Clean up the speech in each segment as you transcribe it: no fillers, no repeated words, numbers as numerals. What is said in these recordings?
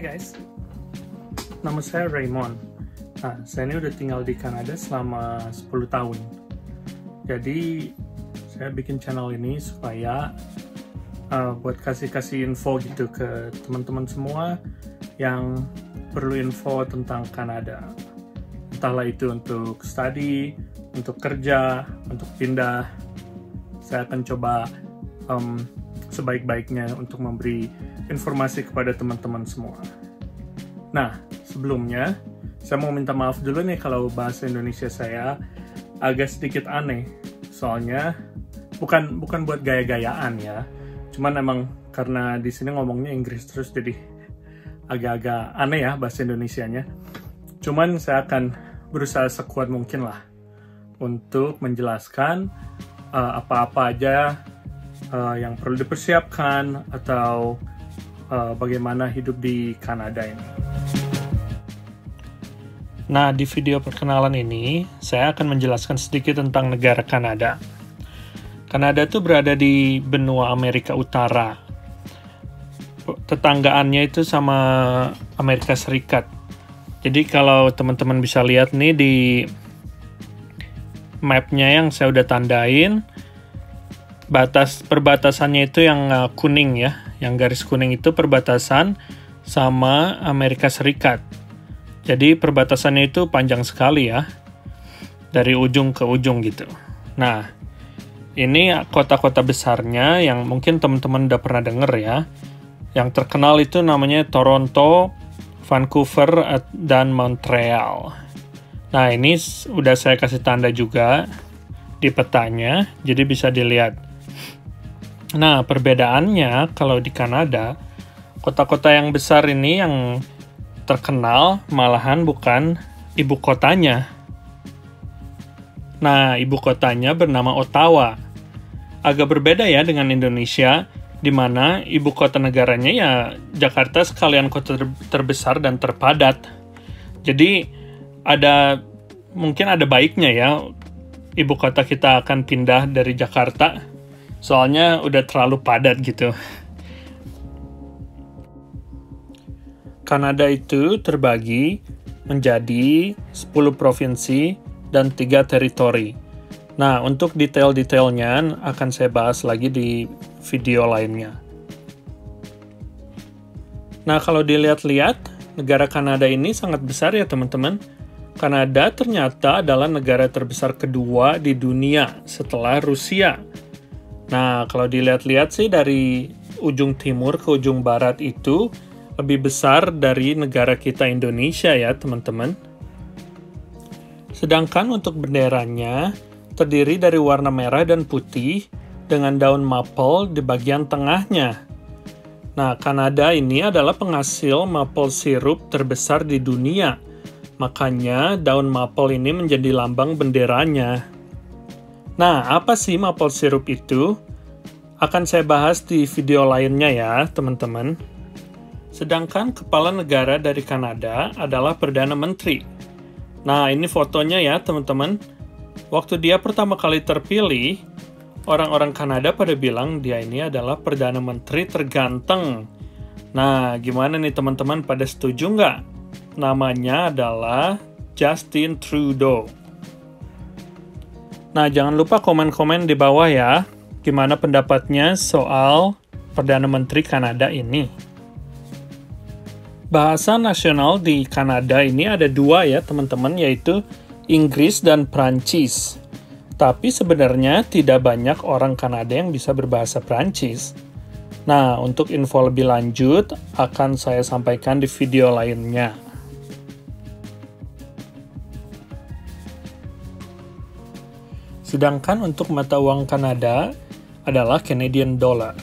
Hai guys, nama saya Raymond. Nah, saya ini udah tinggal di Kanada selama 10 tahun. Jadi, saya bikin channel ini supaya buat kasih info gitu ke teman-teman semua yang perlu info tentang Kanada. Entahlah itu untuk study, untuk kerja, untuk pindah. Saya akan coba sebaik-baiknya untuk memberi informasi kepada teman-teman semua. Nah, sebelumnya saya mau minta maaf dulu nih kalau bahasa Indonesia saya agak sedikit aneh. Soalnya bukan buat gaya-gayaan ya. Cuman emang karena di sini ngomongnya Inggris terus jadi agak-agak aneh ya bahasa Indonesianya. Cuman saya akan berusaha sekuat mungkin lah untuk menjelaskan apa-apa aja yang perlu dipersiapkan atau bagaimana hidup di Kanada ini. Nah, di video perkenalan ini, saya akan menjelaskan sedikit tentang negara Kanada. Kanada itu berada di benua Amerika Utara. Tetanggaannya itu sama Amerika Serikat. Jadi kalau teman-teman bisa lihat nih di mapnya yang saya udah tandain, perbatasannya itu yang kuning ya, yang garis kuning itu perbatasan sama Amerika Serikat. Jadi perbatasannya itu panjang sekali ya, dari ujung ke ujung gitu. Nah, ini kota-kota besarnya yang mungkin teman-teman udah pernah denger ya. Yang terkenal itu namanya Toronto, Vancouver, dan Montreal. Nah, ini udah saya kasih tanda juga di petanya, jadi bisa dilihat. Nah, perbedaannya kalau di Kanada, kota-kota yang besar ini yang terkenal malahan bukan ibu kotanya. Nah, ibu kotanya bernama Ottawa. Agak berbeda ya dengan Indonesia, di mana ibu kota negaranya ya Jakarta sekalian kota terbesar dan terpadat. Jadi, mungkin ada baiknya ya, ibu kota kita akan pindah dari Jakarta. Soalnya udah terlalu padat gitu. Kanada itu terbagi menjadi 10 provinsi dan 3 teritori. Nah, untuk detail-detailnya akan saya bahas lagi di video lainnya. Nah, kalau dilihat-lihat, negara Kanada ini sangat besar ya teman-teman. Kanada ternyata adalah negara terbesar kedua di dunia setelah Rusia. Nah, kalau dilihat-lihat sih dari ujung timur ke ujung barat itu lebih besar dari negara kita Indonesia ya, teman-teman. Sedangkan untuk benderanya terdiri dari warna merah dan putih dengan daun maple di bagian tengahnya. Nah, Kanada ini adalah penghasil maple sirup terbesar di dunia. Makanya daun maple ini menjadi lambang benderanya. Nah, apa sih maple syrup itu? Akan saya bahas di video lainnya ya, teman-teman. Sedangkan kepala negara dari Kanada adalah Perdana Menteri. Nah, ini fotonya ya, teman-teman. Waktu dia pertama kali terpilih, orang-orang Kanada pada bilang dia ini adalah Perdana Menteri terganteng. Nah, gimana nih teman-teman, pada setuju nggak? Namanya adalah Justin Trudeau. Nah, jangan lupa komen-komen di bawah ya, gimana pendapatnya soal Perdana Menteri Kanada ini. Bahasa nasional di Kanada ini ada 2 ya teman-teman, yaitu Inggris dan Prancis. Tapi sebenarnya tidak banyak orang Kanada yang bisa berbahasa Prancis. Nah, untuk info lebih lanjut akan saya sampaikan di video lainnya. Sedangkan untuk mata uang Kanada adalah Canadian Dollar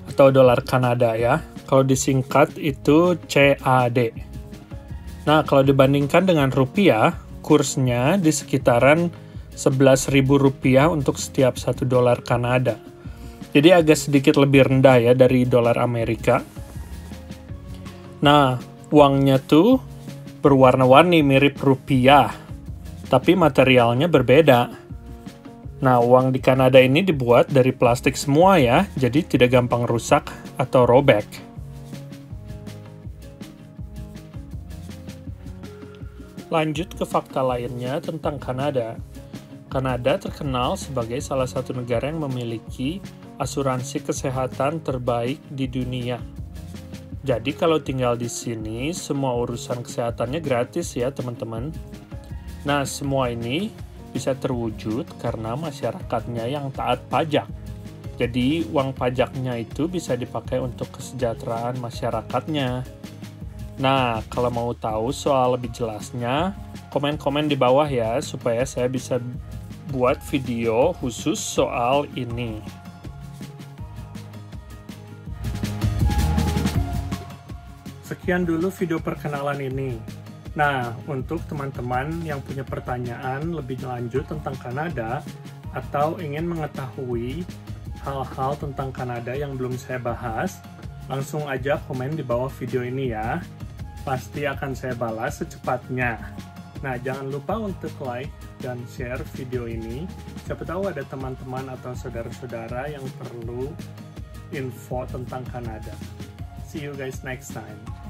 atau dolar Kanada ya. Kalau disingkat itu CAD. Nah, kalau dibandingkan dengan rupiah, kursnya di sekitaran Rp11.000 untuk setiap 1 dolar Kanada. Jadi agak sedikit lebih rendah ya dari dolar Amerika. Nah, uangnya tuh berwarna-warni mirip rupiah, tapi materialnya berbeda. Nah, uang di Kanada ini dibuat dari plastik semua ya, jadi tidak gampang rusak atau robek. Lanjut ke fakta lainnya tentang Kanada. Kanada terkenal sebagai salah satu negara yang memiliki asuransi kesehatan terbaik di dunia. Jadi kalau tinggal di sini, semua urusan kesehatannya gratis ya teman-teman. Nah, semua ini bisa terwujud karena masyarakatnya yang taat pajak. Jadi, uang pajaknya itu bisa dipakai untuk kesejahteraan masyarakatnya. Nah, kalau mau tahu soal lebih jelasnya, komen-komen di bawah ya, supaya saya bisa buat video khusus soal ini. Sekian dulu video perkenalan ini. Nah, untuk teman-teman yang punya pertanyaan lebih lanjut tentang Kanada atau ingin mengetahui hal-hal tentang Kanada yang belum saya bahas, langsung aja komen di bawah video ini ya. Pasti akan saya balas secepatnya. Nah, jangan lupa untuk like dan share video ini. Siapa tahu ada teman-teman atau saudara-saudara yang perlu info tentang Kanada. See you guys next time.